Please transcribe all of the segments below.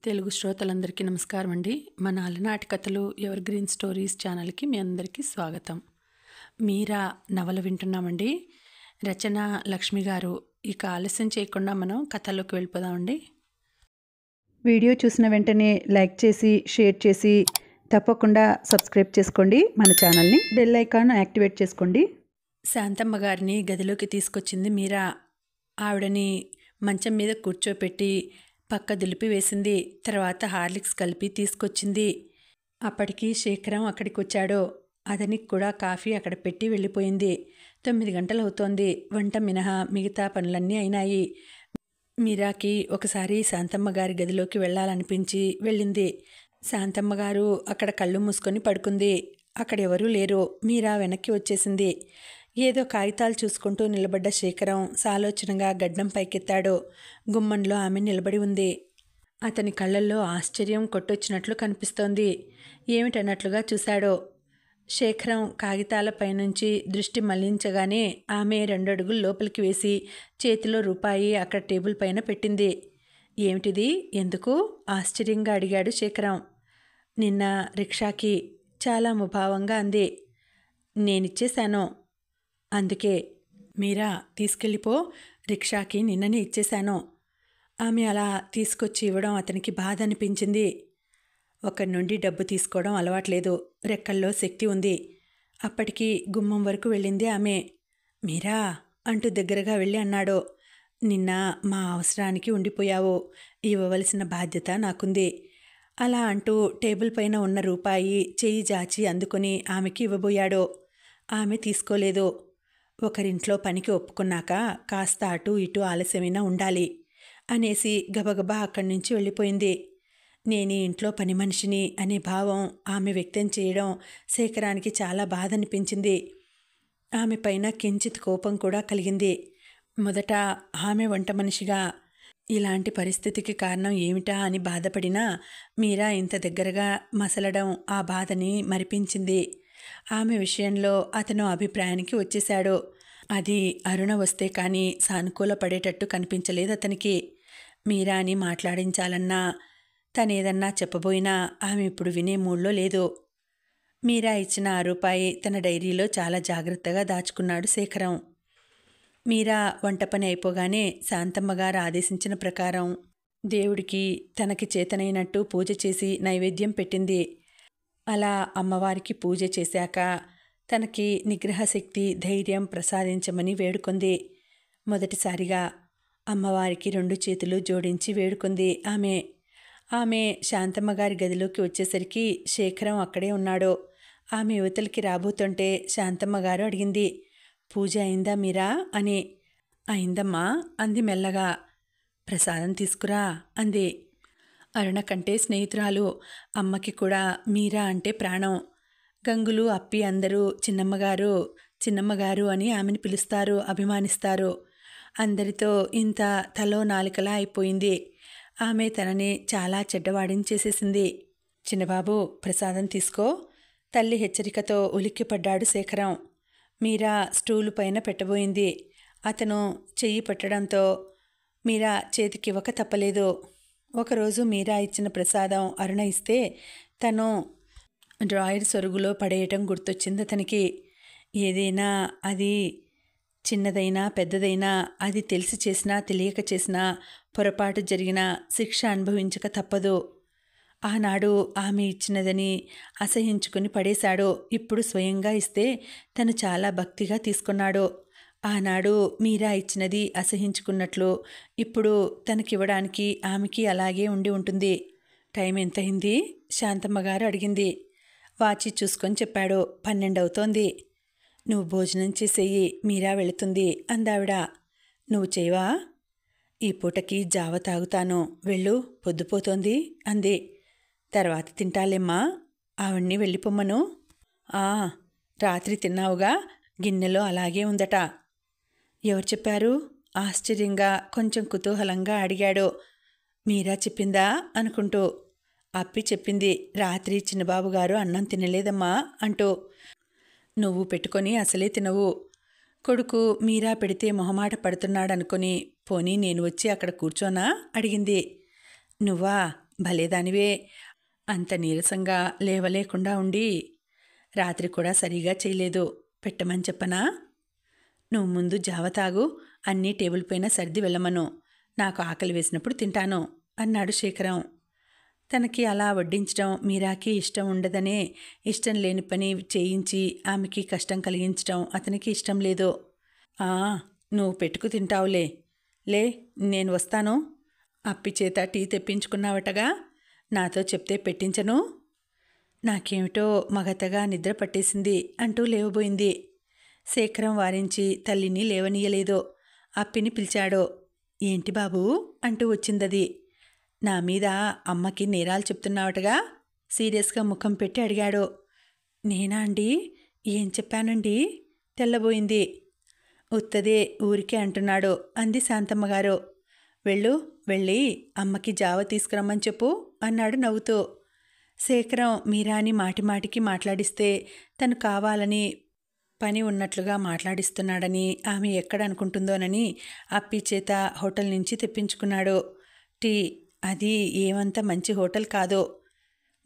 తెలుగు శ్రోతలందరికీ నమస్కారం అండి. మన అలనాటి కథలు ఎవర్ గ్రీన్ స్టోరీస్ ఛానల్కి మీ అందరికీ స్వాగతం. మీరా నవల వింటున్నామండి. రచన లక్ష్మి గారు. ఇక ఆలస్యం చేయకుండా మనం కథల్లోకి వెళ్ళిపోదామండి. వీడియో చూసిన వెంటనే లైక్ చేసి షేర్ చేసి తప్పకుండా సబ్స్క్రైబ్ చేసుకోండి. మన ఛానల్ని బెల్ ఐకాన్ యాక్టివేట్ చేసుకోండి. శాంతమ్మ గారిని గదిలోకి తీసుకొచ్చింది మీరా. ఆవిడని మంచం మీద కూర్చోపెట్టి పక్క దులిపి వేసింది. తర్వాత హార్లిక్స్ కలిపి తీసుకొచ్చింది. అప్పటికి శేఖరం అక్కడికి వచ్చాడు. అతనికి కూడా కాఫీ అక్కడ పెట్టి వెళ్ళిపోయింది. 9 గంటలు అవుతోంది. వంట మినహా మిగతా పనులన్నీ అయినాయి. మీరాకి ఒకసారి శాంతమ్మ గారి గదిలోకి వెళ్ళాలనిపించి వెళ్ళింది. శాంతమ్మ గారు అక్కడ కళ్ళు మూసుకొని పడుకుంది. అక్కడెవరూ లేరు. మీరా వెనక్కి వచ్చేసింది. ఏదో కాగితాలు చూసుకుంటూ నిలబడ్డ శేఖరం సాలోచనగా గడ్డం పైకెత్తాడు. గుమ్మంలో ఆమె నిలబడి ఉంది. అతని కళ్ళల్లో ఆశ్చర్యం కొట్టొచ్చినట్లు కనిపిస్తోంది. ఏమిటన్నట్లుగా చూశాడు. శేఖరం కాగితాలపైనుంచి దృష్టి మళ్లించగానే ఆమె 2 అడుగులు లోపలికి వేసి చేతిలో రూపాయి అక్కడ టేబుల్ పైన పెట్టింది. ఏమిటిది? ఎందుకు? ఆశ్చర్యంగా అడిగాడు శేఖరం. నిన్న రిక్షాకి, చాలా ముభావంగా అంది. నేనిచ్చేశాను. అందుకే. మీరా, తీసుకెళ్ళిపో. రిక్షాకి నిన్ననే ఇచ్చేశాను. ఆమె అలా తీసుకొచ్చి ఇవ్వడం అతనికి బాధ అనిపించింది. ఒకరి నుండి డబ్బు తీసుకోవడం అలవాట్లేదు. రెక్కల్లో శక్తి ఉంది. అప్పటికి గుమ్మం వరకు వెళ్ళింది ఆమె. మీరా అంటూ దగ్గరగా వెళ్ళి అన్నాడు. నిన్న మా అవసరానికి ఉండిపోయావు. ఇవ్వవలసిన బాధ్యత నాకుంది. అలా అంటూ టేబుల్ పైన ఉన్న రూపాయి చెయ్యి జాచి అందుకొని ఆమెకి ఇవ్వబోయాడు. ఆమె తీసుకోలేదు. ఒకరింట్లో పనికి ఒప్పుకున్నాక కాస్త అటు ఇటు ఆలస్యమైనా ఉండాలి అనేసి గబగబా అక్కడి నుంచి వెళ్ళిపోయింది. నేను ఇంట్లో పని మనిషిని అనే భావం ఆమె వ్యక్తం చేయడం శేఖరానికి చాలా బాధ అనిపించింది. ఆమె పైన కించిత్ కోపం కూడా కలిగింది. మొదట ఆమె వంట మనిషిగా ఇలాంటి పరిస్థితికి కారణం ఏమిటా అని బాధపడినా మీరా ఇంత దగ్గరగా మసలడం ఆ బాధని మరిపించింది. ఆమె విషయంలో అతను అభిప్రాయానికి వచ్చేశాడు. అది అరుణ వస్తే కానీ సానుకూలపడేటట్టు కనిపించలేదు అతనికి. మీరాని మాట్లాడించాలన్నా, తనేదన్నా చెప్పబోయినా ఆమె ఇప్పుడు వినే మూడ్లో లేదు. మీరా ఇచ్చిన ఆ రూపాయి తన డైరీలో చాలా జాగ్రత్తగా దాచుకున్నాడు శేఖరం. మీరా వంట పని అయిపోగానే శాంతమ్మగారు ఆదేశించిన ప్రకారం దేవుడికి తనకి చేతనైనట్టు పూజ చేసి నైవేద్యం పెట్టింది. అలా అమ్మవారికి పూజ చేశాక తనకి నిగ్రహశక్తి, ధైర్యం ప్రసాదించమని వేడుకుంది. మొదటిసారిగా అమ్మవారికి 2 చేతులు జోడించి వేడుకుంది ఆమె శాంతమ్మగారి గదిలోకి వచ్చేసరికి శేఖరం అక్కడే ఉన్నాడు. ఆమె యువతలకి రాబోతుంటే శాంతమ్మగారు అడిగింది. పూజ అయిందా మీరా అని. అయిందమ్మా అంది మెల్లగా. ప్రసాదం తీసుకురా అంది. అరుణ కంటే స్నేహితురాలు. అమ్మకి కూడా మీరా అంటే ప్రాణం. గంగులు, అప్పి అందరూ చిన్నమ్మగారు అని ఆమెను పిలుస్తారు, అభిమానిస్తారు. అందరితో ఇంత తలో నాలికలా అయిపోయింది. ఆమె తనని చాలా చెడ్డవాడిని చేసేసింది. చిన్నబాబు, ప్రసాదం తీసుకో. తల్లి హెచ్చరికతో ఉలిక్కిపడ్డాడు శేఖరం. మీరా స్టూలు పైన పెట్టబోయింది. అతను చెయ్యి పెట్టడంతో మీరా చేతికివ్వక తప్పలేదు. ఒకరోజు మీరా ఇచ్చిన ప్రసాదం అరుణ ఇస్తే తను డ్రాయర్ సొరుగులో పడేయటం గుర్తొచ్చింది అతనికి. ఏదైనా, అది చిన్నదైనా పెద్దదైనా, అది తెలిసి చేసినా తెలియక చేసినా, పొరపాటు జరిగినా శిక్ష అనుభవించక తప్పదు. ఆనాడు ఆమె ఇచ్చినదని అసహించుకుని పడేశాడు. ఇప్పుడు స్వయంగా ఇస్తే తను చాలా భక్తిగా తీసుకున్నాడు. ఆనాడు మీరా ఇచ్చినది అసహించుకున్నట్లు ఇప్పుడు తనకివ్వడానికి ఆమెకి అలాగే ఉండి ఉంటుంది. టైం ఎంతయింది? శాంతమ్మగారు అడిగింది. వాచి చూసుకొని చెప్పాడు. 12 అవుతోంది. నువ్వు భోజనం చేసేయి, మీరా వెళుతుంది అందావిడ. నువ్వు చేయవా? ఈ పూటకి జావ తాగుతాను, వెళ్ళు, పొద్దుపోతోంది అంది. తర్వాత తింటాలేమ్మా, ఆవిడ్ని వెళ్ళిపోమ్మను. రాత్రి తిన్నావుగా, గిన్నెలో అలాగే ఉందట. ఎవరు చెప్పారు? ఆశ్చర్యంగా కొంచెం కుతూహలంగా అడిగాడు. మీరా చెప్పిందా అనుకుంటూ. అప్పి చెప్పింది. రాత్రి చిన్నబాబుగారు అన్నం తినలేదమ్మా అంటూ. నువ్వు పెట్టుకొని అసలే తినవు. కొడుకు మీరా పెడితే మొహమాట పడుతున్నాడనుకొని పోనీ నేను వచ్చి అక్కడ కూర్చోనా అడిగింది. నువ్వా? భలేదానివే, అంత నీరసంగా లేవలేకుండా ఉండి రాత్రి కూడా సరిగా చేయలేదు. పెట్టమని చెప్పనా? నువ్వు ముందు జావ తాగు, అన్నీ టేబుల్ పైన సర్ది వెళ్ళమను. నాకు ఆకలి వేసినప్పుడు తింటాను అన్నాడు శేఖరం. తనకి అలా వడ్డించడం మీరాకి ఇష్టం ఉండదనే ఇష్టం లేని పని చేయించి ఆమెకి కష్టం కలిగించడం అతనికి ఇష్టం లేదు. నువ్వు పెట్టుకు తింటావులే, లే నేను వస్తాను. అప్పి చేత టీ తెప్పించుకున్నావటగా, నాతో చెప్తే పెట్టించను. నాకేమిటో మగతగా నిద్ర పట్టేసింది అంటూ లేవబోయింది. శేఖరం వారించి తల్లిని లేవనీయలేదు. అప్పిని పిలిచాడు. ఏంటి బాబూ అంటూ వచ్చిందది. నా మీద అమ్మకి నేరాలు చెప్తున్నావటగా, సీరియస్గా ముఖం పెట్టి అడిగాడు. నేనా అండి? ఏం చెప్పానండి? తెల్లబోయింది. ఉత్తదే ఊరికే అంటున్నాడు అంది శాంతమ్మగారు. వెళ్ళి అమ్మకి జావ తీసుకురమ్మని చెప్పు అన్నాడు నవ్వుతూ. శేఖరం మీరాని మాటిమాటికి మాట్లాడిస్తే తను కావాలని పని ఉన్నట్లుగా మాట్లాడిస్తున్నాడని ఆమె ఎక్కడ అనుకుంటుందోనని అప్పి చేత హోటల్ నుంచి తెప్పించుకున్నాడు. టీ అది ఏమంత మంచి హోటల్ కాదు.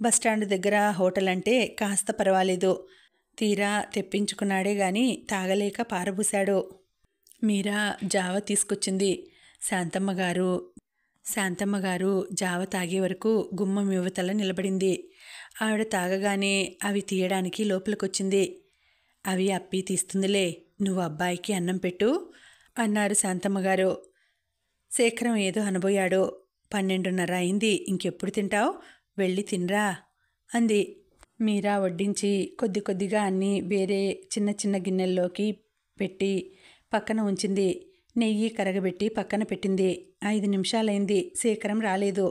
బస్టాండ్ దగ్గర హోటల్ అంటే కాస్త పర్వాలేదు. తీరా తెప్పించుకున్నాడే గాని తాగలేక పారబూశాడు. మీరా జావ తీసుకొచ్చింది. శాంతమ్మగారు జావ తాగే వరకు గుమ్మం యువతల నిలబడింది. ఆవిడ తాగగానే అవి తీయడానికి లోపలికొచ్చింది. అవి అప్పి తీస్తుందిలే, నువ్వు అబ్బాయికి అన్నం పెట్టు అన్నారు శాంతమ్మగారు. శేఖరం ఏదో అనబోయాడు. 12:30 అయింది, ఇంకెప్పుడు తింటావు? వెళ్ళి తినరా అంది. మీరా వడ్డించి కొద్ది కొద్దిగా అన్నీ వేరే చిన్న చిన్న గిన్నెల్లోకి పెట్టి పక్కన ఉంచింది. నెయ్యి కరగబెట్టి పక్కన పెట్టింది. 5 నిమిషాలైంది. శేఖరం రాలేదు.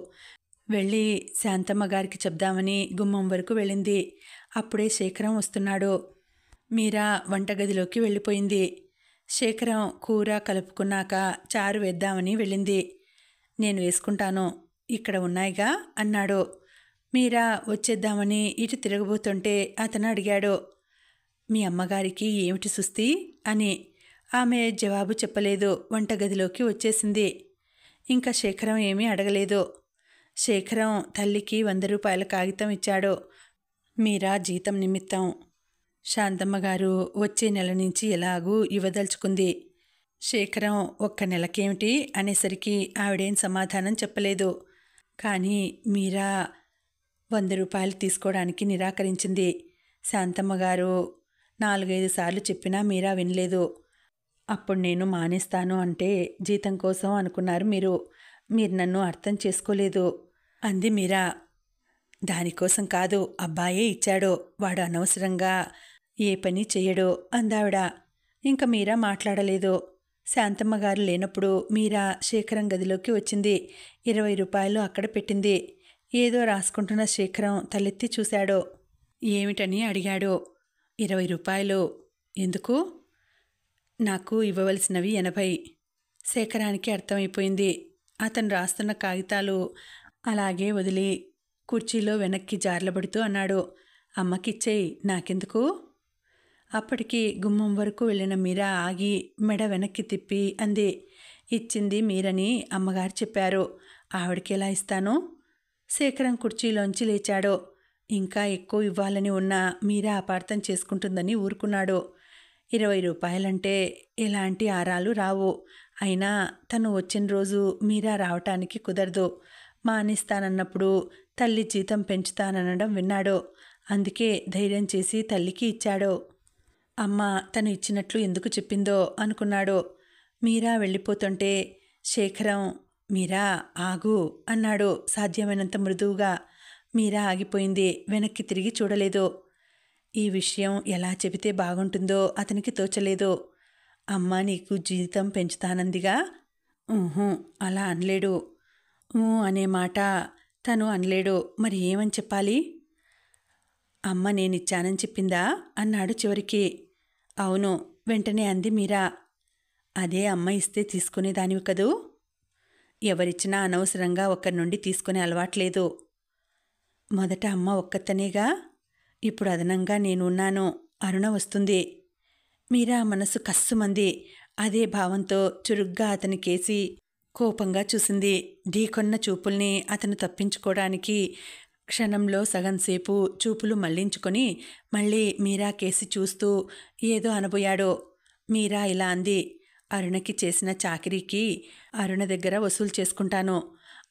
వెళ్ళి శాంతమ్మగారికి చెప్దామని గుమ్మం వరకు వెళ్ళింది. అప్పుడే శేఖరం వస్తున్నాడు. మీరా వంటగదిలోకి వెళ్ళిపోయింది. శేఖరం కూర కలుపుకున్నాక చారు వేద్దామని వెళ్ళింది. నేను వేసుకుంటాను, ఇక్కడ ఉన్నాయిగా అన్నాడు. మీరా వచ్చేద్దామని ఇటు తిరగబోతుంటే అతను అడిగాడు. మీ అమ్మగారికి ఏమిటి సుస్థి అని. ఆమె జవాబు చెప్పలేదు. వంటగదిలోకి వచ్చేసింది. ఇంకా శేఖరం ఏమీ అడగలేదు. శేఖరం తల్లికి 100 రూపాయల కాగితం ఇచ్చాడు. మీరా జీతం నిమిత్తం. శాంతమ్మగారు వచ్చే నెల నుంచి ఎలాగూ ఇవ్వదలుచుకుంది. శేఖరం ఒక్క నెలకేమిటి అనేసరికి ఆవిడేం సమాధానం చెప్పలేదు. కానీ మీరా 100 రూపాయలు తీసుకోవడానికి నిరాకరించింది. శాంతమ్మగారు 4-5 సార్లు చెప్పినా మీరా వినలేదు. అప్పుడు నేను మానేస్తాను అంటే జీతం కోసం అనుకున్నారు మీరు నన్ను అర్థం చేసుకోలేదు అంది మీరా. దానికోసం కాదు, అబ్బాయే ఇచ్చాడు, వాడు అనవసరంగా ఏ పని చెయ్యడు అందావిడ. ఇంక మీరా మాట్లాడలేదు. శాంతమ్మగారు లేనప్పుడు మీరా శేఖరం గదిలోకి వచ్చింది. 20 రూపాయలు అక్కడ పెట్టింది. ఏదో రాసుకుంటున్న శేఖరం తలెత్తి చూశాడు. ఏమిటని అడిగాడు. 20 రూపాయలు ఎందుకు? నాకు ఇవ్వవలసినవి 80. శేఖరానికి అర్థమైపోయింది. అతను రాస్తున్న కాగితాలు అలాగే వదిలి కుర్చీలో వెనక్కి జార్లబడుతూ అన్నాడు. అమ్మకిచ్చేయి, నాకెందుకు? అప్పటికి గుమ్మం వరకు వెళ్ళిన మీరా ఆగి మెడ వెనక్కి తిప్పి అంది. ఇచ్చింది మీరని అమ్మగారు చెప్పారు, ఆవిడకి ఎలా ఇస్తాను? శేఖరం కుర్చీలోంచి లేచాడు. ఇంకా ఎక్కువ ఇవ్వాలని ఉన్నా మీరా అపార్థం చేసుకుంటుందని ఊరుకున్నాడు. 20 రూపాయలంటే ఎలాంటి ఆరాలు రావు. అయినా తను వచ్చిన రోజు మీరా రావటానికి కుదరదు. మానేస్తానన్నప్పుడు తల్లి జీతం పెంచుతాననడం విన్నాడు. అందుకే ధైర్యం చేసి తల్లికి ఇచ్చాడు. అమ్మ తను ఇచ్చినట్లు ఎందుకు చెప్పిందో అనుకున్నాడు. మీరా వెళ్ళిపోతుంటే శేఖరం మీరా ఆగు అన్నాడు సాధ్యమైనంత మృదువుగా. మీరా ఆగిపోయింది. వెనక్కి తిరిగి చూడలేదు. ఈ విషయం ఎలా చెబితే బాగుంటుందో అతనికి తోచలేదు. అమ్మ నీకు జీతం పెంచుతానందిగా. అలా అనలేడు. అనే మాట తను అనలేడు. మరి ఏమని చెప్పాలి? అమ్మ నేనిచ్చానని చెప్పిందా అన్నాడు చివరికి. అవును వెంటనే అంది మీరా. అదే అమ్మ ఇస్తే తీసుకునేదానివి కదూ. ఎవరిచ్చినా అనవసరంగా ఒకరి నుండి తీసుకునే అలవాట్లేదు. మొదట అమ్మ ఒక్కతనేగా, ఇప్పుడు అదనంగా నేనున్నాను. అరుణ వస్తుంది. మీరా మనసు కస్సుమంది. అదే భావంతో చురుగ్గా అతనికేసి కోపంగా చూసింది. ఢీకొన్న చూపుల్ని అతను తప్పించుకోవడానికి క్షణంలో సగంసేపు చూపులు మళ్లించుకొని మళ్ళీ మీరా కేసి చూస్తూ ఏదో అనబోయాడు. మీరా ఇలా అంది, అరుణకి చేసిన చాకిరీకి అరుణ దగ్గర వసూలు చేసుకుంటాను.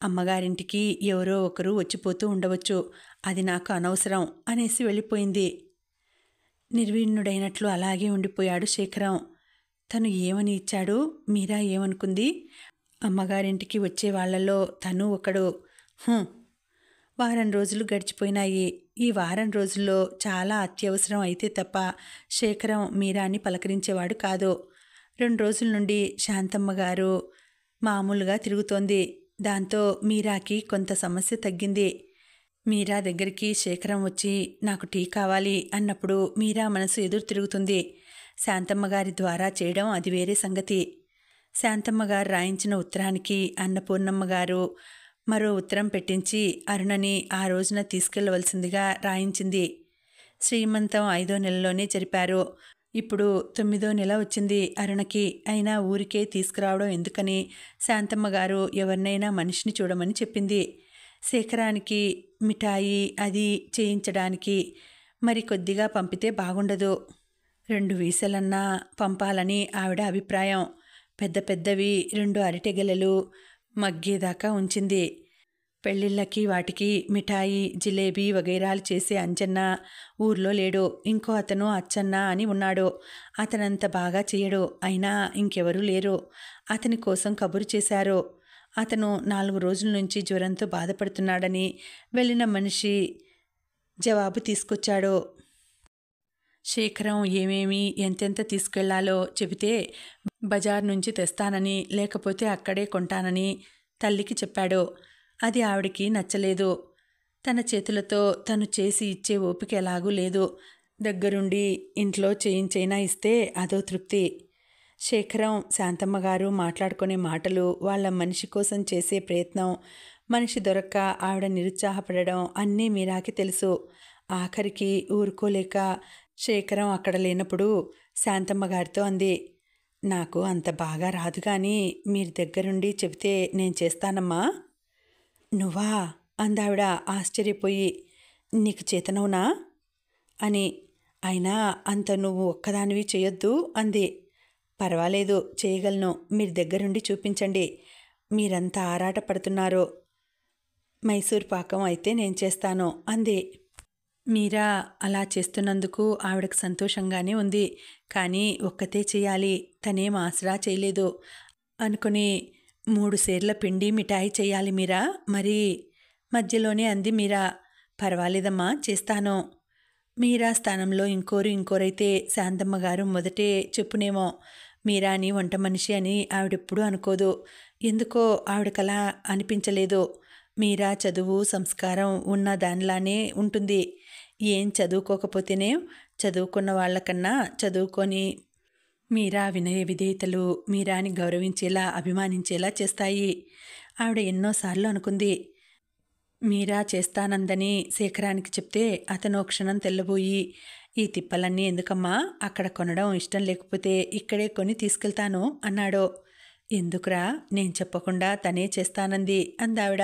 అమ్మగారింటికి ఎవరో ఒకరు వచ్చిపోతూ ఉండవచ్చు, అది నాకు అనవసరం అనేసి వెళ్ళిపోయింది. నిర్విణ్ణుడైనట్లు అలాగే ఉండిపోయాడు శేఖరం. తను ఏమని ఇచ్చాడు, మీరా ఏమనుకుంది? అమ్మగారింటికి వచ్చే వాళ్లలో తను ఒకడు. వారం రోజులు గడిచిపోయినాయి. ఈ వారం రోజుల్లో చాలా అత్యవసరం అయితే తప్ప శేఖరం మీరాని పలకరించేవాడు కాదు. 2 రోజుల నుండి శాంతమ్మగారు మామూలుగా తిరుగుతోంది. దాంతో మీరాకి కొంత సమస్య తగ్గింది. మీరా దగ్గరికి శేఖరం వచ్చి నాకు టీ కావాలి అన్నప్పుడు మీరా మనసు ఎదురు తిరుగుతుంది. శాంతమ్మగారి ద్వారా చేయడం అది వేరే సంగతి. శాంతమ్మగారు రాయించిన ఉత్తరానికి అన్నపూర్ణమ్మగారు మరో ఉత్తరం పెట్టించి అరుణని ఆ రోజున తీసుకెళ్లవలసిందిగా రాయించింది. శ్రీమంతం 5వ నెలలోనే జరిపారు. ఇప్పుడు 9వ నెల వచ్చింది అరుణకి. అయినా ఊరికే తీసుకురావడం ఎందుకని శాంతమ్మగారు ఎవరినైనా మనిషిని చూడమని చెప్పింది. శేఖరానికి మిఠాయి అది చేయించడానికి మరి కొద్దిగా పంపితే బాగుండదు. 2 వీసలన్నా పంపాలని ఆవిడ అభిప్రాయం. పెద్ద పెద్దవి 2 అరటిగెలలు మగ్గేదాకా ఉంచింది. పెళ్ళిళ్ళకి వాటికి మిఠాయి జిలేబీ వగైరాలు చేసే అంజన్న ఊర్లో లేడు. ఇంకో అతను అచ్చన్న అని ఉన్నాడు. అతనంత బాగా చేయడు. అయినా ఇంకెవరూ లేరు. అతని కోసం కబురు చేశారు. అతను 4 రోజుల నుంచి జ్వరంతో బాధపడుతున్నాడని వెళ్ళిన మనిషి జవాబు తీసుకొచ్చాడు. శేఖరం ఏమేమి ఎంతెంత తీసుకెళ్లాలో చెబితే బజార్ నుంచి తెస్తానని లేకపోతే అక్కడే కొంటానని తల్లికి చెప్పాడు. అది ఆవిడికి నచ్చలేదు. తన చేతులతో తను చేసి ఇచ్చే ఓపిక ఎలాగూ లేదు. దగ్గరుండి ఇంట్లో చేయించైనా ఇస్తే అదో తృప్తి. శేఖరం శాంతమ్మగారు మాట్లాడుకునే మాటలు, వాళ్ళ మనిషి కోసం చేసే ప్రయత్నం, మనిషి దొరక్క ఆవిడ నిరుత్సాహపడడం అన్నీ మీరాకి తెలుసు. ఆఖరికి ఊరుకోలేక శేఖరం అక్కడ లేనప్పుడు శాంతమ్మగారితో అంది, నాకు అంత బాగా రాదు కానీ మీరు దగ్గరుండి చెబితే నేను చేస్తానమ్మా. నువ్వా అందావిడ ఆశ్చర్యపోయి. నీకు చేతనవునా అని. అయినా అంత నువ్వు ఒక్కదానివి చేయొద్దు అంది. పర్వాలేదు చేయగలను, మీరు దగ్గరుండి చూపించండి. మీరంతా ఆరాట పడుతున్నారు. మైసూర్ పాకం అయితే నేను చేస్తాను అంది. మీరా అలా చేస్తున్నందుకు ఆవిడకు సంతోషంగానే ఉంది. కానీ ఒక్కతే చేయాలి, తనేం ఆసరా చేయలేదు అనుకుని 3 సేర్ల పిండి మిఠాయి చేయాలి మీరా మరి మధ్యలోనే అంది మీరా. పర్వాలేదమ్మా చేస్తాను. మీరా స్థానంలో ఇంకోరైతే శాంతమ్మగారు మొదటే చెప్పునేమో. మీరాని వంట మనిషి అని ఆవిడెప్పుడూ అనుకోదు. ఎందుకో ఆవిడకలా అనిపించలేదు. మీరా చదువు సంస్కారం ఉన్న దానిలానే ఉంటుంది. ఏం చదువుకోకపోతేనే చదువుకున్న వాళ్ళకన్నా చదువుకొని మీరా వినయ విధేయతలు మీరాని గౌరవించేలా అభిమానించేలా చేస్తాయి. ఆవిడ ఎన్నోసార్లు అనుకుంది. మీరా చేస్తానందని శేఖరానికి చెప్తే అతను క్షణం తెల్లబోయి, ఈ తిప్పలన్నీ ఎందుకమ్మా, అక్కడ కొనడం ఇష్టం లేకపోతే ఇక్కడే కొని తీసుకెళ్తాను అన్నాడు. ఎందుకురా, నేను చెప్పకుండా తనే చేస్తానంది అందావిడ.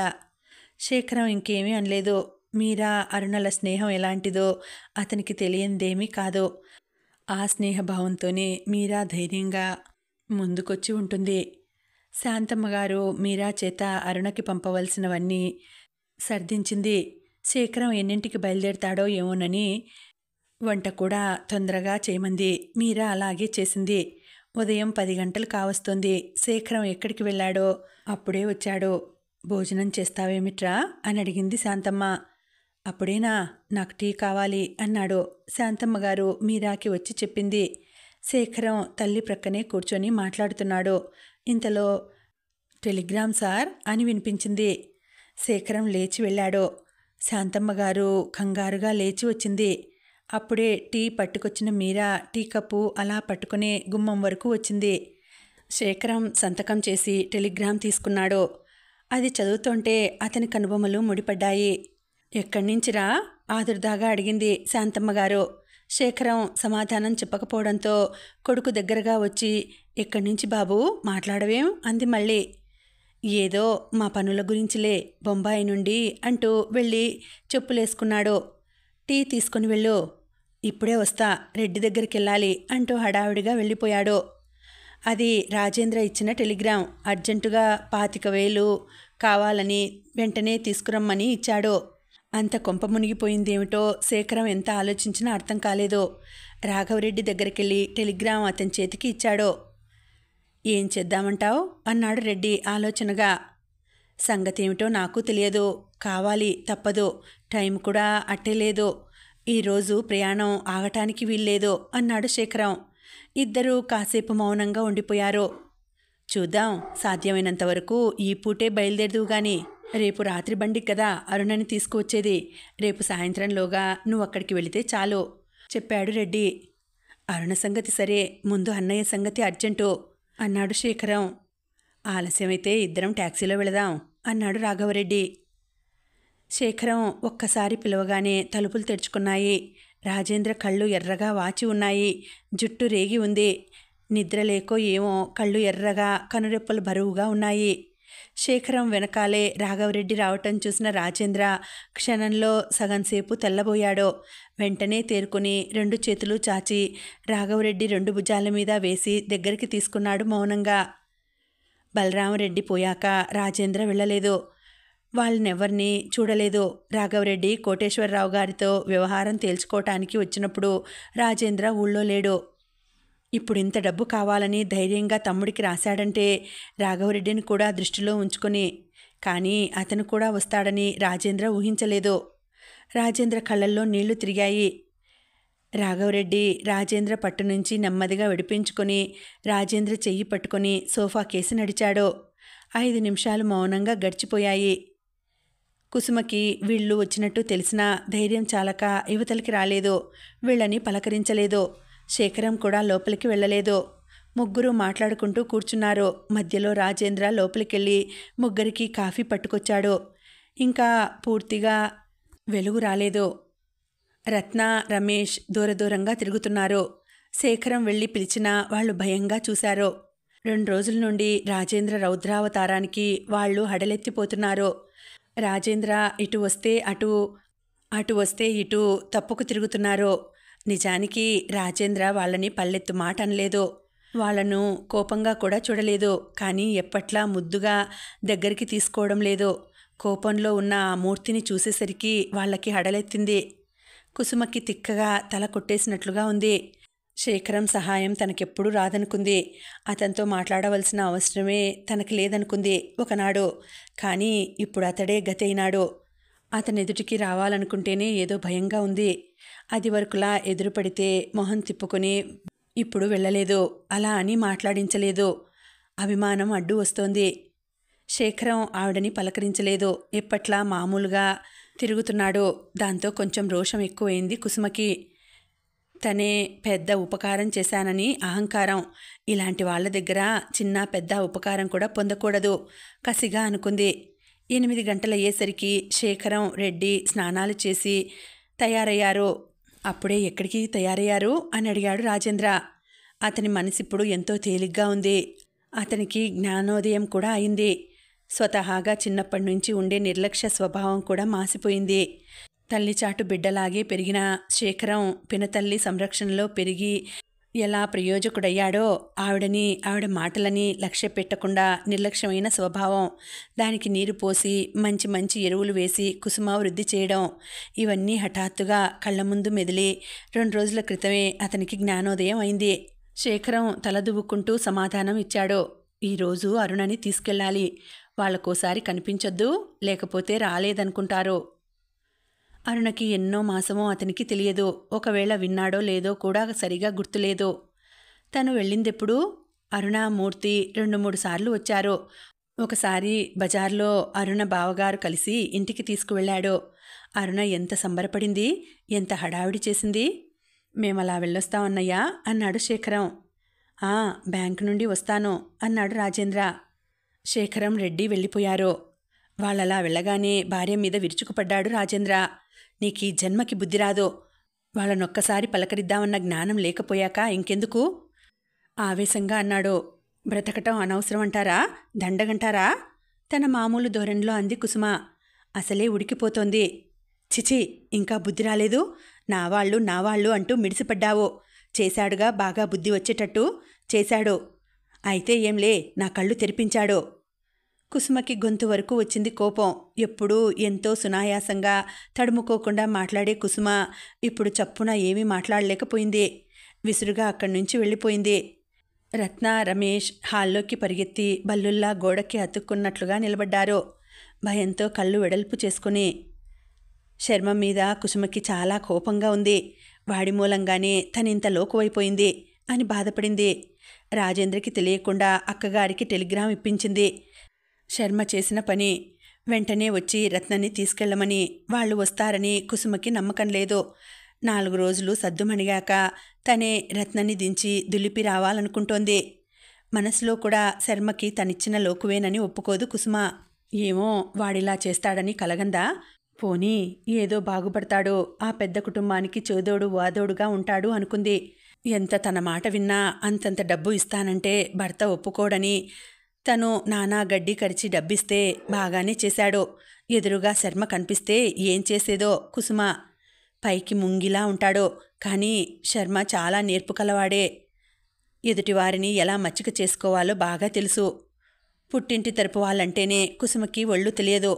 శేఖరం ఇంకేమీ అనలేదు. మీరా అరుణల స్నేహం ఎలాంటిదో అతనికి తెలియందేమీ కాదు. ఆ స్నేహభావంతోనే మీరా ధైర్యంగా ముందుకొచ్చి ఉంటుంది. శాంతమ్మగారు మీరా చేత అరుణకి పంపవలసినవన్నీ సర్దించింది. శేఖరం ఎన్నింటికి బయలుదేరతాడో ఏమోనని వంట కూడా తొందరగా చేయమంది. మీరా అలాగే చేసింది. ఉదయం 10 గంటలు కావస్తోంది. శేఖరం ఎక్కడికి వెళ్ళాడో అప్పుడే వచ్చాడు. భోజనం చేస్తావేమిట్రా అని అడిగింది శాంతమ్మ. అప్పుడేనా, నాకు టీ కావాలి అన్నాడు. శాంతమ్మగారు మీరాకి వచ్చి చెప్పింది. శేఖరం తల్లి ప్రక్కనే కూర్చొని మాట్లాడుతున్నాడు. ఇంతలో టెలిగ్రామ్ సార్ అని వినిపించింది. శేఖరం లేచి వెళ్ళాడు. శాంతమ్మగారు కంగారుగా లేచి వచ్చింది. అప్పుడే టీ పట్టుకొచ్చిన మీరా టీ కప్పు అలా పట్టుకునే గుమ్మం వరకు వచ్చింది. శేఖరం సంతకం చేసి టెలిగ్రామ్ తీసుకున్నాడు. అది చదువుతుంటే అతని కనుబొమ్మలు ముడిపడ్డాయి. ఎక్కడి నుంచిరా ఆదుర్దాగా అడిగింది శాంతమ్మగారు. శేఖరం సమాధానం చెప్పకపోవడంతో కొడుకు దగ్గరగా వచ్చి, ఎక్కడి నుంచి బాబు, మాట్లాడవేం అంది మళ్ళీ. ఏదో మా పనుల గురించిలే బొంబాయి నుండి అంటూ వెళ్ళి చెప్పులేసుకున్నాడు. టీ తీసుకుని వెళ్ళు, ఇప్పుడే వస్తా, రెడ్డి దగ్గరికి వెళ్ళాలి అంటూ హడావిడిగా వెళ్ళిపోయాడు. అది రాజేంద్ర ఇచ్చిన టెలిగ్రామ్. అర్జెంటుగా 25,000 కావాలని వెంటనే తీసుకురమ్మని ఇచ్చాడు. అంత కొంప మునిగిపోయిందేమిటో శేఖరం ఎంత ఆలోచించినా అర్థం కాలేదు. రాఘవరెడ్డి దగ్గరికెళ్ళి టెలిగ్రామ్ అతని చేతికి ఇచ్చాడు. ఏం చేద్దామంటావు అన్నాడు రెడ్డి ఆలోచనగా. సంగతి ఏమిటో నాకు తెలియదు, కావాలి, తప్పదు, టైం కూడా అట్టే లేదు, ఈరోజు ప్రయాణం ఆగటానికి వీల్లేదు అన్నాడు శేఖరం. ఇద్దరూ కాసేపు మౌనంగా ఉండిపోయారు. చూద్దాం, సాధ్యమైనంత వరకు ఈ పూటే బయలుదేరదు గాని, రేపు రాత్రి బండి కదా అరుణని తీసుకువచ్చేది, రేపు సాయంత్రంలోగా నువ్వు అక్కడికి వెళితే చాలు చెప్పాడు రెడ్డి. అరుణ సంగతి సరే, ముందు అన్నయ్య సంగతి అర్జెంటు అన్నాడు శేఖరం. ఆలస్యమైతే ఇద్దరం ట్యాక్సీలో వెళదాం అన్నాడు రాఘవరెడ్డి. శేఖరం ఒక్కసారి పిలవగానే తలుపులు తెరుచుకున్నాయి. రాజేంద్ర కళ్ళు ఎర్రగా వాచి ఉన్నాయి, జుట్టు రేగి ఉంది. నిద్రలేకో ఏమో కళ్ళు ఎర్రగా, కనురెప్పలు బరువుగా ఉన్నాయి. శేఖరం వెనకాలే రాఘవరెడ్డి రావటం చూసిన రాజేంద్ర క్షణంలో సగంసేపు తెల్లబోయాడు. వెంటనే తేరుకుని 2 చేతులు చాచి రాఘవరెడ్డి 2 భుజాల మీద వేసి దగ్గరికి తీసుకున్నాడు మౌనంగా. బలరామరెడ్డి పోయాక రాజేంద్ర వెళ్ళలేదు. వాళ్ళనెవ్వరినీ చూడలేదు. రాఘవరెడ్డి కోటేశ్వరరావు గారితో వ్యవహారం తేల్చుకోవటానికి వచ్చినప్పుడు రాజేంద్ర ఊళ్ళో లేడు. ఇప్పుడు ఇంత డబ్బు కావాలని ధైర్యంగా తమ్ముడికి రాశాడంటే రాఘవరెడ్డిని కూడా దృష్టిలో ఉంచుకొని, కానీ అతను కూడా వస్తాడని రాజేంద్ర ఊహించలేదు. రాజేంద్ర కళ్ళల్లో నీళ్లు తిరిగాయి. రాఘవరెడ్డి రాజేంద్ర పట్టు నుంచి నెమ్మదిగా విడిపించుకొని రాజేంద్ర చెయ్యి పట్టుకొని సోఫా కేసి నడిచాడు. 5 నిమిషాలు మౌనంగా గడిచిపోయాయి. కుసుమకి వీళ్ళు వచ్చినట్టు తెలిసినా ధైర్యం చాలక యువతలకి రాలేదు. వీళ్ళని పలకరించలేదు. శేఖరం కూడా లోపలికి వెళ్ళలేదు. ముగ్గురు మాట్లాడుకుంటూ కూర్చున్నారు. మధ్యలో రాజేంద్ర లోపలికెళ్ళి ముగ్గురికి కాఫీ పట్టుకొచ్చాడు. ఇంకా పూర్తిగా వెలుగు రాలేదు. రత్న, రమేష్ దూరంగా తిరుగుతున్నారు. శేఖరం వెళ్ళి పిలిచినా వాళ్ళు భయంగా చూశారు. 2 రోజుల నుండి రాజేంద్ర రౌద్రావతారానికి వాళ్ళు హడలెత్తిపోతున్నారు. రాజేంద్ర ఇటు వస్తే అటు, అటు వస్తే ఇటు తప్పుకు తిరుగుతున్నారు. నిజానికి రాజేంద్ర వాళ్ళని పల్లెత్తు మాట అనలేదు. వాళ్లను కోపంగా కూడా చూడలేదు. కానీ ఎప్పట్లా ముద్దుగా దగ్గరికి తీసుకోవడం లేదు. కోపంలో ఉన్న ఆ మూర్తిని చూసేసరికి వాళ్ళకి హడలెత్తింది. కుసుమకి తిక్కగా తల కొట్టేసినట్లుగా ఉంది. శేఖరం సహాయం తనకెప్పుడూ రాదనుకుంది. అతనితో మాట్లాడవలసిన అవసరమే తనకి లేదనుకుంది ఒకనాడు. కానీ ఇప్పుడు అతడే గతైనాడు. అతని ఎదుటికి రావాలనుకుంటేనే ఏదో భయంగా ఉంది. అది వరకులా ఎదురుపడితే మొహం తిప్పుకొని ఇప్పుడు వెళ్ళలేదు. అలా అని మాట్లాడించలేదు. అభిమానం అడ్డు వస్తోంది. శేఖరం ఆవిడని పలకరించలేదు. ఎప్పట్లా మామూలుగా తిరుగుతున్నాడు. దాంతో కొంచెం రోషం ఎక్కువైంది కుసుమకి. తనే పెద్ద ఉపకారం చేశానని అహంకారం. ఇలాంటి వాళ్ళ దగ్గర చిన్న పెద్ద ఉపకారం కూడా పొందకూడదు కసిగా అనుకుంది. 8 గంటలయ్యేసరికి శేఖరం, రెడ్డి స్నానాలు చేసి తయారయ్యారు. అప్పుడే ఎక్కడికి తయారయ్యారు అని అడిగాడు రాజేంద్ర. అతని మనసిప్పుడు ఎంతో తేలిగ్గా ఉంది. అతనికి జ్ఞానోదయం కూడా అయింది. స్వతహాగా చిన్నప్పటి నుంచి ఉండే నిర్లక్ష్య స్వభావం కూడా మాసిపోయింది. తల్లిచాటు బిడ్డలాగే పెరిగిన శేఖరం పినతల్లి సంరక్షణలో పెరిగి ఎలా ప్రయోజకుడయ్యాడో ఆవిడ మాటలని లక్ష్య పెట్టకుండా నిర్లక్ష్యమైన స్వభావం, దానికి నీరు పోసి మంచి ఎరువులు వేసి కుసుమ వృద్ధి చేయడం, ఇవన్నీ హఠాత్తుగా కళ్ళ ముందు మెదిలి 2 రోజుల క్రితమే అతనికి జ్ఞానోదయం అయింది. శేఖరం తలదువ్వుకుంటూ సమాధానం ఇచ్చాడు. ఈరోజు అరుణని తీసుకెళ్ళాలి. వాళ్ళకోసారి కనిపించొద్దు, లేకపోతే రాలేదనుకుంటారు. అరుణకి ఎన్నో మాసమో అతనికి తెలియదు. ఒకవేళ విన్నాడో లేదో కూడా సరిగా గుర్తులేదు. తను వెళ్ళిందెప్పుడు? అరుణ, మూర్తి 2-3 సార్లు వచ్చారు. ఒకసారి బజార్లో అరుణ బావగారు కలిసి ఇంటికి తీసుకువెళ్ళాడు. అరుణ ఎంత సంబరపడింది, ఎంత హడావిడి చేసింది. మేమలా వెళ్ళొస్తామన్నయ్యా అన్నాడు శేఖరం. బ్యాంకు నుండి వస్తాను అన్నాడు రాజేంద్ర. శేఖరం, రెడ్డి వెళ్ళిపోయారు. వాళ్ళలా వెళ్ళగానే భార్య మీద విరుచుకుపడ్డాడు రాజేంద్ర. నీకీ జన్మకి బుద్ధి రాదు. వాళ్ళనొక్కసారి పలకరిద్దామన్న జ్ఞానం లేకపోయాక ఇంకెందుకు? ఆవేశంగా అన్నాడు. బ్రతకటం అనవసరం అంటారా? దండగంటారా? తన మామూలు ధోరణిలో అంది కుసుమ. అసలే ఉడికిపోతోంది. చిచి, ఇంకా బుద్ధి రాలేదు? నా వాళ్ళు అంటూ మిడిసిపడ్డావు. చేశాడుగా బాగా బుద్ధి వచ్చేటట్టు చేశాడు. అయితే ఏంలే, నా కళ్ళు తెరిపించాడు. కుసుమకి గొంతు వరకు వచ్చింది కోపం. ఎప్పుడూ ఎంతో సునాయాసంగా తడుముకోకుండా మాట్లాడే కుసుమ ఇప్పుడు చప్పున ఏమీ మాట్లాడలేకపోయింది. విసురుగా అక్కడి నుంచి వెళ్ళిపోయింది. రత్న, రమేష్ హాల్లోకి పరిగెత్తి బల్లుల్లా గోడకి అతుక్కున్నట్లుగా నిలబడ్డారు, భయంతో కళ్ళు వెడల్పు చేసుకుని. శర్మ మీద కుసుమకి చాలా కోపంగా ఉంది. వాడి మూలంగానే తనింత లోకువైపోయింది అని బాధపడింది. రాజేంద్రకి తెలియకుండా అక్కగారికి టెలిగ్రామ్ ఇప్పించింది. శర్మ చేసిన పని. వెంటనే వచ్చి రత్నని తీసుకెళ్లమని. వాళ్ళు వస్తారని కుసుమకి నమ్మకం లేదు. 4 రోజులు సద్దుమణిగాక తనే రత్నని దించి దులిపి రావాలనుకుంటోంది. మనసులో కూడా శర్మకి తనిచ్చిన లోకువేనని ఒప్పుకోదు కుసుమ. ఏమో, వాడిలా చేస్తాడని కలగందా? పోనీ ఏదో బాగుపడతాడు, ఆ పెద్ద కుటుంబానికి చేదోడు వాదోడుగా ఉంటాడు అనుకుంది. ఎంత తన మాట విన్నా అంతంత డబ్బు ఇస్తానంటే భర్త ఒప్పుకోడని తను నానా గడ్డి కరిచి డబ్బిస్తే బాగానే చేశాడు. ఎదురుగా శర్మ కనిపిస్తే ఏం చేసేదో కుసుమ. పైకి ముంగిలా ఉంటాడు, కానీ శర్మ చాలా నేర్పు కలవాడే. ఎదుటివారిని ఎలా మచ్చిక చేసుకోవాలో బాగా తెలుసు. పుట్టింటి తరపు వాళ్ళంటేనే కుసుమకి ఒళ్ళు తెలియదు.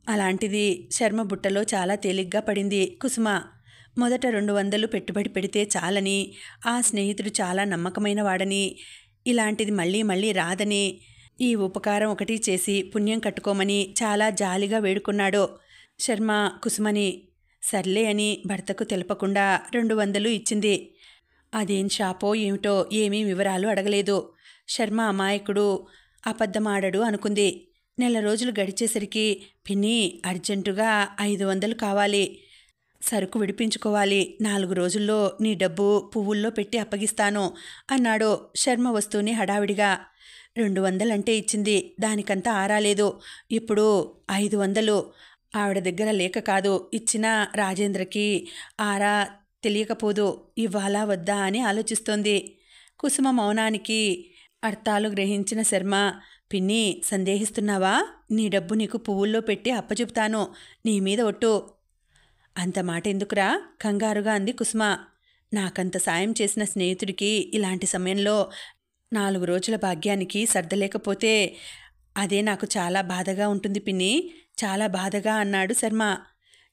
అలాంటిది శర్మ బుట్టలో చాలా తేలిగ్గా పడింది కుసుమ. మొదట 200 పెట్టుబడి పెడితే చాలని, ఆ స్నేహితుడు చాలా నమ్మకమైన వాడని, ఇలాంటిది మళ్ళీ మళ్ళీ రాదని, ఈ ఉపకారం ఒకటి చేసి పుణ్యం కట్టుకోమని చాలా జాలిగా వేడుకున్నాడు. శర్మ కుసుమని. సర్లే అని భర్తకు తెలపకుండా 200 ఇచ్చింది. అదేం షాపో ఏమిటో ఏమీ వివరాలు అడగలేదు. శర్మ అమాయకుడు, అబద్ధమాడడు అనుకుంది. నెల రోజులు గడిచేసరికి, పిన్ని అర్జెంటుగా 500 కావాలి, సరుకు విడిపించుకోవాలి, 4 రోజుల్లో నీ డబ్బు పువ్వుల్లో పెట్టి అప్పగిస్తాను అన్నాడు శర్మ వస్తూనే హడావిడిగా. 200 అంటే ఇచ్చింది, దానికంతా ఆరాలేదు. ఇప్పుడు 500. ఆవిడ దగ్గర లేక కాదు, ఇచ్చినా రాజేంద్రకి ఆరా తెలియకపోదు. ఇవ్వాలా వద్దా అని ఆలోచిస్తోంది. కుసుమ మౌనానికి అర్థాలు గ్రహించిన శర్మ, పిన్ని సందేహిస్తున్నావా? నీ డబ్బు నీకు పువ్వుల్లో పెట్టి అప్పచెప్తాను, నీ మీద ఒట్టు. అంత మాట ఎందుకురా? కంగారుగా అంది కుసుమ. నాకంత సాయం చేసిన స్నేహితుడికి ఇలాంటి సమయంలో 4 రోజుల భాగ్యానికి సర్దలేకపోతే అదే నాకు చాలా బాధగా ఉంటుంది పిన్ని, చాలా బాధగా అన్నాడు శర్మ.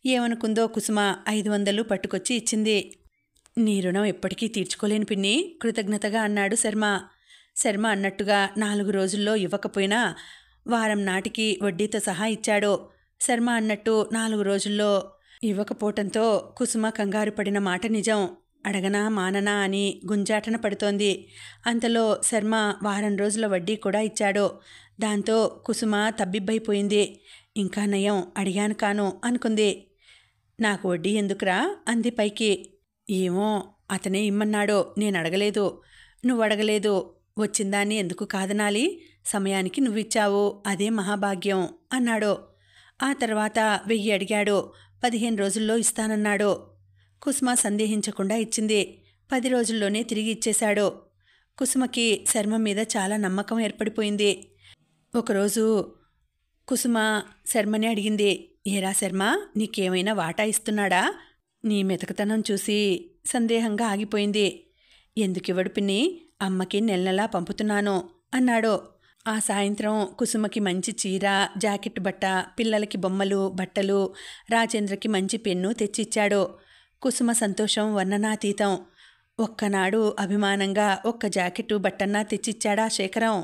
ఏమనుకుందో కుసుమ 500 పట్టుకొచ్చి ఇచ్చింది. నీ రుణం ఎప్పటికీ తీర్చుకోలేను పిన్ని, కృతజ్ఞతగా అన్నాడు శర్మ. శర్మ అన్నట్టుగా 4 రోజుల్లో ఇవ్వకపోయినా వారం నాటికి వడ్డీతో సహా ఇచ్చాడు. శర్మ అన్నట్టు 4 రోజుల్లో ఇవ్వకపోవటంతో కుసుమ కంగారు పడిన మాట నిజం. అడగనా మాననా అని గుంజాటన పడుతోంది. అంతలో శర్మ వారం రోజుల వడ్డీ కూడా ఇచ్చాడు. దాంతో కుసుమ తబ్బిబ్బైపోయింది. ఇంకా నయం అడిగాను కాను అనుకుంది. నాకు వడ్డీ ఎందుకురా అంది పైకి. ఏమో, అతనే ఇమ్మన్నాడో, నేను అడగలేదు. నువ్వు అడగలేదు, వచ్చిందాన్ని ఎందుకు కాదనాలి? సమయానికి నువ్విచ్చావు, అదే మహాభాగ్యం అన్నాడు. ఆ తర్వాత 1000 అడిగాడు. 15 రోజుల్లో ఇస్తానన్నాడు. కుసుమ సందేహించకుండా ఇచ్చింది. 10 రోజుల్లోనే తిరిగి ఇచ్చేశాడు. కుసుమకి శర్మ మీద చాలా నమ్మకం ఏర్పడిపోయింది. ఒకరోజు కుసుమ శర్మని అడిగింది, ఏరా శర్మ, నీకేమైనా వాటా ఇస్తున్నాడా? నీ మెతకతనం చూసి సందేహంగా ఆగిపోయింది. ఎందుకివ్వడు పిన్ని, అమ్మకి నెలలా పంపుతున్నాను అన్నాడు. ఆ సాయంత్రం కుసుమకి మంచి చీర, జాకెట్ బట్ట, పిల్లలకి బొమ్మలు, బట్టలు, రాజేంద్రకి మంచి పెన్ను తెచ్చిచ్చాడు. కుసుమ సంతోషం వర్ణనాతీతం. ఒక్కనాడు అభిమానంగా ఒక్క జాకెట్టు బట్టన్నా తెచ్చిచ్చాడా శేఖరం?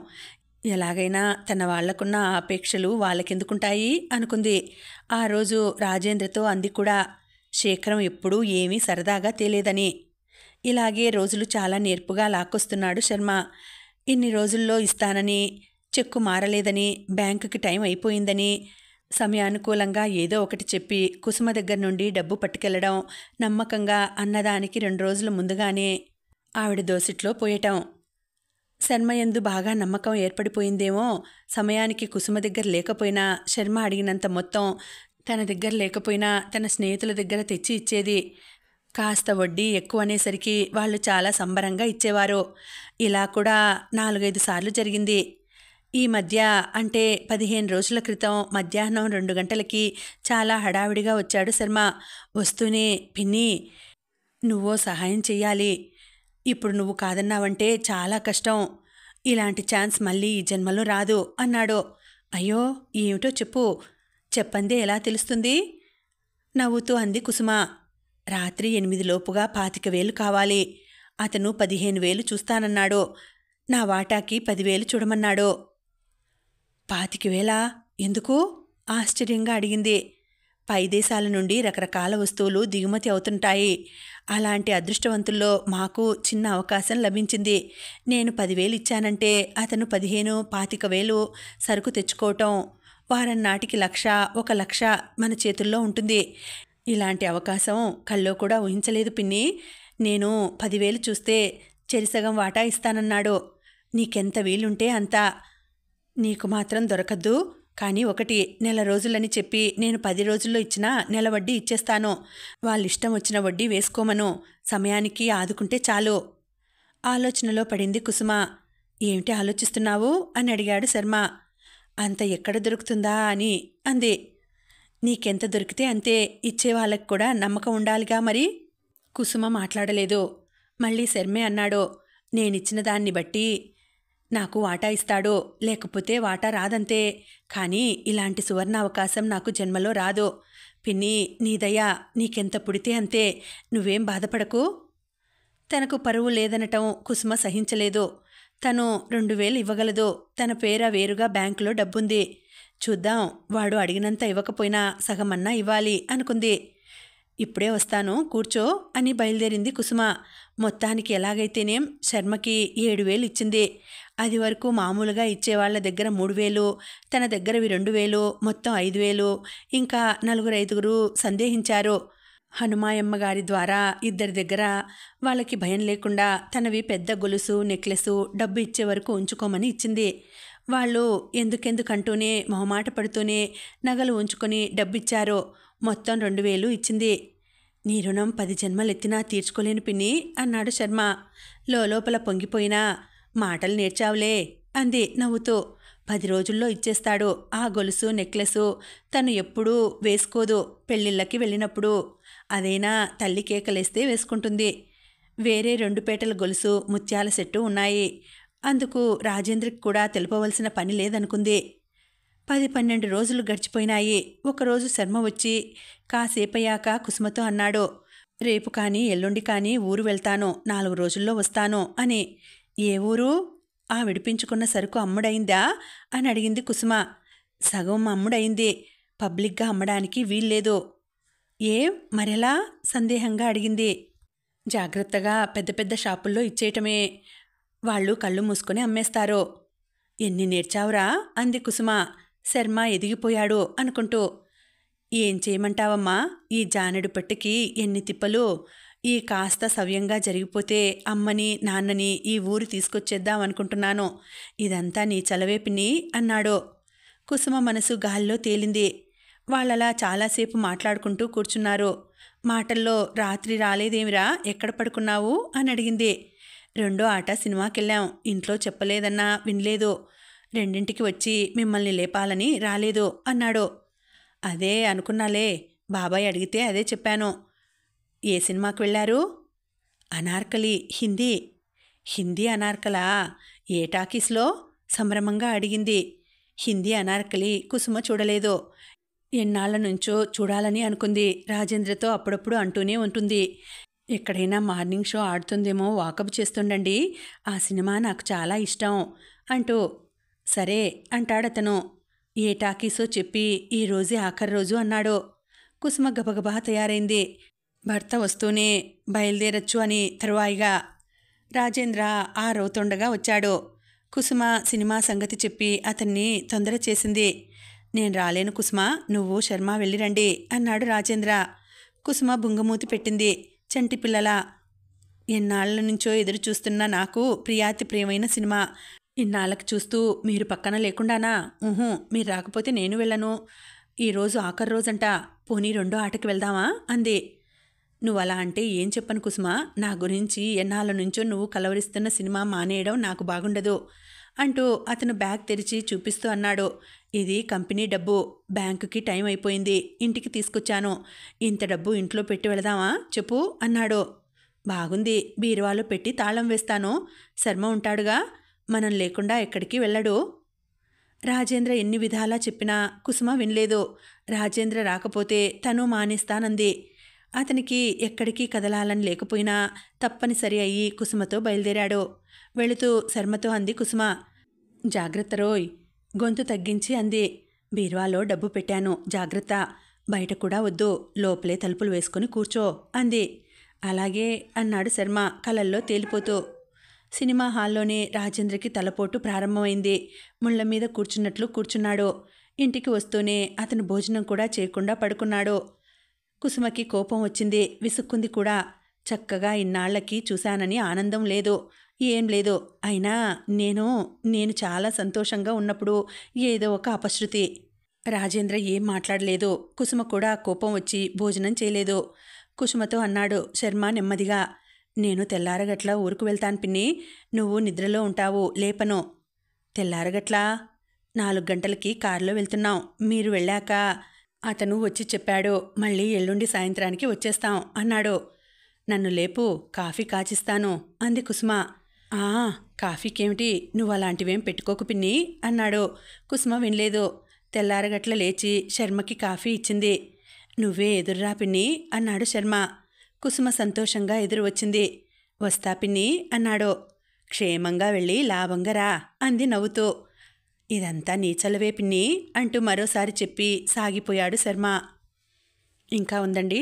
ఎలాగైనా తన వాళ్లకున్న అపేక్షలు వాళ్ళకెందుకుంటాయి అనుకుంది. ఆ రోజు రాజేంద్రతో అంది కూడా, శేఖరం ఎప్పుడూ ఏమీ సరదాగా తేలేదని. ఇలాగే రోజులు చాలా నేర్పుగా లాక్కొస్తున్నాడు శర్మ. ఇన్ని రోజుల్లో ఇస్తానని, చెక్కు మారలేదని, బ్యాంకుకి టైం అయిపోయిందని, సమయానుకూలంగా ఏదో ఒకటి చెప్పి కుసుమ దగ్గర నుండి డబ్బు పట్టుకెళ్లడం, నమ్మకంగా అన్నదానికి 2 రోజుల ముందుగానే ఆవిడ దోసిట్లో పోయటం. శర్మయందు బాగా నమ్మకం ఏర్పడిపోయిందేమో. సమయానికి కుసుమ దగ్గర లేకపోయినా శర్మ అడిగినంత మొత్తం తన దగ్గర లేకపోయినా తన స్నేహితుల దగ్గర తెచ్చి ఇచ్చేది. కాస్త వడ్డీ ఎక్కువ అనేసరికి వాళ్ళు చాలా సంబరంగా ఇచ్చేవారు. ఇలా కూడా 4-5 సార్లు జరిగింది. ఈ మధ్య అంటే 15 రోజుల క్రితం మధ్యాహ్నం 2 గంటలకి చాలా హడావిడిగా వచ్చాడు శర్మ. వస్తూనే, పిన్ని నువ్వో సహాయం చెయ్యాలి. ఇప్పుడు నువ్వు కాదన్నావంటే చాలా కష్టం. ఇలాంటి ఛాన్స్ మళ్ళీ ఈ జన్మలో రాదు అన్నాడు. అయ్యో, ఏమిటో చెప్పు. చెప్పందే ఎలా తెలుస్తుంది? నవ్వుతూ అంది కుసుమ. రాత్రి 8 లోపుగా 25,000 కావాలి. అతను 15,000 చూస్తానన్నాడు. నా వాటాకి 10,000 చూడమన్నాడు. 25,000 ఎందుకు? ఆశ్చర్యంగా అడిగింది. పై దేశాల నుండి రకరకాల వస్తువులు దిగుమతి అవుతుంటాయి. అలాంటి అదృష్టవంతుల్లో మాకు చిన్న అవకాశం లభించింది. నేను 10,000 ఇచ్చానంటే అతను 15, 25,000 సరుకు తెచ్చుకోవటం. వారం నాటికి 1,00,000, 1,00,000 మన చేతుల్లో ఉంటుంది. ఇలాంటి అవకాశం కల్లో కూడా ఊహించలేదు పిన్ని. నేను 10,000 చూస్తే చెరిసగం వాటా ఇస్తానన్నాడు. నీకెంత వీలుంటే అంత. నీకు మాత్రం దొరకద్దు. కానీ ఒకటి, నెల రోజులని చెప్పి నేను 10 రోజుల్లో ఇచ్చినా నెల వడ్డీ ఇచ్చేస్తాను. వాళ్ళిష్టం వచ్చిన వడ్డీ వేసుకోమను. సమయానికి ఆదుకుంటే చాలు. ఆలోచనలో పడింది కుసుమ. ఏమిటి ఆలోచిస్తున్నావు అని అడిగాడు శర్మ. అంత ఎక్కడ దొరుకుతుందా అని అంది. నీకెంత దొరికితే అంతే. ఇచ్చేవాళ్ళకి కూడా నమ్మకం ఉండాలిగా మరి. కుసుమ మాట్లాడలేదు. మళ్ళీ శర్మే అన్నాడు, నేనిచ్చిన దాన్ని బట్టి నాకు వాటా ఇస్తాడు, లేకపోతే వాటా రాదంతే. కానీ ఇలాంటి సువర్ణ అవకాశం నాకు జన్మలో రాదు. పిన్ని, నీ దయ, నీకెంత పుడితే అంతే. నువ్వేం బాధపడకు. తనకు పరువు లేదనటం కుసుమ సహించలేదు. తను 2,000 ఇవ్వగలదు. తన పేర వేరుగా బ్యాంకులో డబ్బుంది. చూద్దాం, వాడు అడిగినంత ఇవ్వకపోయినా సగమన్నా ఇవ్వాలి అనుకుంది. ఇప్పుడే వస్తాను, కూర్చో అని బయలుదేరింది కుసుమ. మొత్తానికి ఎలాగైతేనేం శర్మకి 7,000 ఇచ్చింది. అది వరకు మామూలుగా ఇచ్చేవాళ్ల దగ్గర 3,000, తన దగ్గరవి 2,000, మొత్తం 5,000. ఇంకా 4-5 సందేహించారు. హనుమాయమ్మ గారి ద్వారా 2 దగ్గర వాళ్ళకి భయం లేకుండా తనవి పెద్ద గొలుసు, నెక్లెసు డబ్బు ఇచ్చే వరకు ఉంచుకోమని ఇచ్చింది. వాళ్ళు ఎందుకంటూనే మొహమాట పడుతూనే నగలు ఉంచుకొని డబ్బిచ్చారు. మొత్తం 2,000 ఇచ్చింది. నీ రుణం 10 జన్మలెత్తినా తీర్చుకోలేను పిన్ని అన్నాడు శర్మ. లోపల పొంగిపోయినా, మాటలు నేర్చావులే అంది నవ్వుతూ. 10 రోజుల్లో ఇచ్చేస్తాడు. ఆ గొలుసు, నెక్లెసు తను ఎప్పుడూ వేసుకోదు. పెళ్ళిళ్ళకి వెళ్ళినప్పుడు అదైనా తల్లి కేకలేస్తే వేసుకుంటుంది. వేరే 2 పేటల గొలుసు, ముత్యాల సెట్టు ఉన్నాయి. అందుకు రాజేంద్రకి కూడా తెలుపవలసిన పని లేదనుకుంది. 10-12 రోజులు గడిచిపోయినాయి. ఒకరోజు శర్మ వచ్చి కాసేపయ్యాక కుసుమతో అన్నాడు, రేపు కానీ ఎల్లుండి కానీ ఊరు వెళ్తాను, 4 రోజుల్లో వస్తాను అని. ఏ ఊరు? ఆ విడిపించుకున్న సరుకు అమ్ముడైందా అని అడిగింది కుసుమ. సగం అమ్ముడైంది. పబ్లిక్గా అమ్మడానికి వీల్లేదు. ఏ మరెలా? సందేహంగా అడిగింది. జాగ్రత్తగా పెద్ద పెద్ద షాపుల్లో ఇచ్చేయటమే. వాళ్ళు కళ్ళు మూసుకొని అమ్మేస్తారు. ఎన్ని నేర్చావురా అంది కుసుమ. శర్మ ఎదిగిపోయాడు అనుకుంటూ. ఏం చేయమంటావమ్మా, ఈ జానెడు పట్టుకి ఎన్ని తిప్పలు. ఈ కాస్త సవ్యంగా జరిగిపోతే అమ్మని నాన్నని ఈ ఊరు తీసుకొచ్చేద్దాం అనుకుంటున్నాను. ఇదంతా నీ చలవే పిన్ని అన్నాడు. కుసుమ మనసు గాల్లో తేలింది. వాళ్ళలా చాలాసేపు మాట్లాడుకుంటూ కూర్చున్నారు. మాటల్లో రాత్రి రాలేదేమిరా, ఎక్కడ పడుకున్నావు అని అడిగింది. 2వ ఆట సినిమాకెళ్ళాం. ఇంట్లో చెప్పలేదన్నా వినలేదు. 2ంటికి వచ్చి మిమ్మల్ని లేపాలని రాలేదు అన్నాడు. అదే అనుకున్నాలే, బాబాయ్ అడిగితే అదే చెప్పాను. ఏ సినిమాకి వెళ్ళారు? అనార్కలి, హిందీ. హిందీ అనార్కలా? ఏ టాకీస్లో? సంభ్రమంగా అడిగింది. హిందీ అనార్కలి కుసుమ చూడలేదు. ఎన్నాళ్ల నుంచో చూడాలని అనుకుంది. రాజేంద్రతో అప్పుడప్పుడు అంటూనే ఉంటుంది, ఎక్కడైనా మార్నింగ్ షో ఆడుతుందేమో వాకప్ చేస్తుండండి, ఆ సినిమా నాకు చాలా ఇష్టం అంటూ. సరే అంటాడతను. ఏ టాకీసో చెప్పి ఈ రోజే ఆఖరి రోజు అన్నాడు. కుసుమ గబగబా తయారైంది. భర్త వస్తూనే బయలుదేరచ్చు అని తరువాయిగా. రాజేంద్ర ఆరవుతుండగా వచ్చాడు. కుసుమ సినిమా సంగతి చెప్పి అతన్ని తొందర చేసింది. నేను రాలేను కుసుమ, నువ్వు శర్మ వెళ్ళిరండి అన్నాడు రాజేంద్ర. కుసుమ బుంగమూతి పెట్టింది. చంటి పిల్లల. ఎన్నాళ్ల నుంచో ఎదురు చూస్తున్న నాకు ప్రియాతి ప్రియమైన సినిమా. ఇన్నాళ్ళకి చూస్తూ మీరు పక్కన లేకుండానా? మీరు రాకపోతే నేను వెళ్ళను. ఈరోజు ఆఖరి రోజంట. పోనీ 2వ ఆటకి వెళ్దామా అంది. నువ్వలా అంటే ఏం చెప్పను కుసుమ. నా గురించి ఎన్నాళ్ళ నుంచో నువ్వు కలవరిస్తున్న సినిమా మానేయడం నాకు బాగుండదు. అంటూ అతను బ్యాగ్ తెరిచి చూపిస్తూ అన్నాడు. ఇది కంపెనీ డబ్బు. బ్యాంకుకి టైం అయిపోయింది. ఇంటికి తీసుకొచ్చాను. ఇంత డబ్బు ఇంట్లో పెట్టి వెళదామా చెప్పు అన్నాడు. బాగుంది. బీరువాలో పెట్టి తాళం వేస్తాను. శర్మ ఉంటాడుగా, మనం లేకుండా ఎక్కడికి వెళ్ళడు. రాజేంద్ర ఎన్ని విధాలా చెప్పినా కుసుమ వినలేదు. రాజేంద్ర రాకపోతే తను మానేస్తానంది. అతనికి ఎక్కడికి కదలాలని లేకపోయినా తప్పనిసరి అయ్యి కుసుమతో బయలుదేరాడు. వెళుతూ శర్మతో అంది కుసుమ. జాగ్రత్త రోయ్, గొంతు తగ్గించి అంది. బీరువాలో డబ్బు పెట్టాను, జాగ్రత్త. బయట కూడా వద్దు, లోపలే తలుపులు వేసుకుని కూర్చో అంది. అలాగే అన్నాడు శర్మ కలల్లో తేలిపోతూ. సినిమా హాల్లోనే రాజేంద్రకి తలపోటు ప్రారంభమైంది. ముళ్ళ మీద కూర్చున్నట్లు కూర్చున్నాడు. ఇంటికి వస్తూనే అతను భోజనం కూడా చేయకుండా పడుకున్నాడు. కుసుమకి కోపం వచ్చింది, విసుక్కుంది కూడా. చక్కగా ఇన్నాళ్లకి చూశానని ఆనందం లేదు, ఏం లేదు. అయినా నేను చాలా సంతోషంగా ఉన్నప్పుడు ఏదో ఒక అపశృతి. రాజేంద్ర ఏం మాట్లాడలేదు. కుసుమ కూడా కోపం వచ్చి భోజనం చేయలేదు. కుసుమతో అన్నాడు శర్మ నెమ్మదిగా. నేను తెల్లారగట్ల ఊరుకు వెళ్తాను పిన్ని, నువ్వు నిద్రలో ఉంటావు, లేపను. తెల్లారగట్లా? 4 గంటలకి కారులో వెళ్తున్నాం. మీరు వెళ్ళాక అతను వచ్చి చెప్పాడు, మళ్ళీ ఎల్లుండి సాయంత్రానికి వచ్చేస్తాం అన్నాడు. నన్ను లేపు, కాఫీ కాచిస్తాను అంది కుసుమ. కాఫీకేమిటి, నువ్వు అలాంటివేం పెట్టుకోకు పిన్ని అన్నాడు. కుసుమ వినలేదు. తెల్లారగట్ల లేచి శర్మకి కాఫీ ఇచ్చింది. నువ్వే ఎదురురా పిన్ని అన్నాడు శర్మ. కుసుమ సంతోషంగా ఎదురు వచ్చింది. వస్తా పిన్ని అన్నాడు. క్షేమంగా వెళ్ళి లాభంగా రా అంది నవ్వుతూ. ఇదంతా నీ చలవే పిన్ని అంటూ మరోసారి చెప్పి సాగిపోయాడు శర్మ. ఇంకా ఉందండి,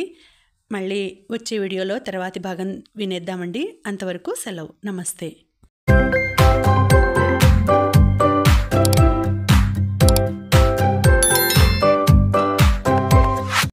మళ్ళీ వచ్చే వీడియోలో తర్వాతి భాగం వినేద్దామండి. అంతవరకు సెలవు. నమస్తే.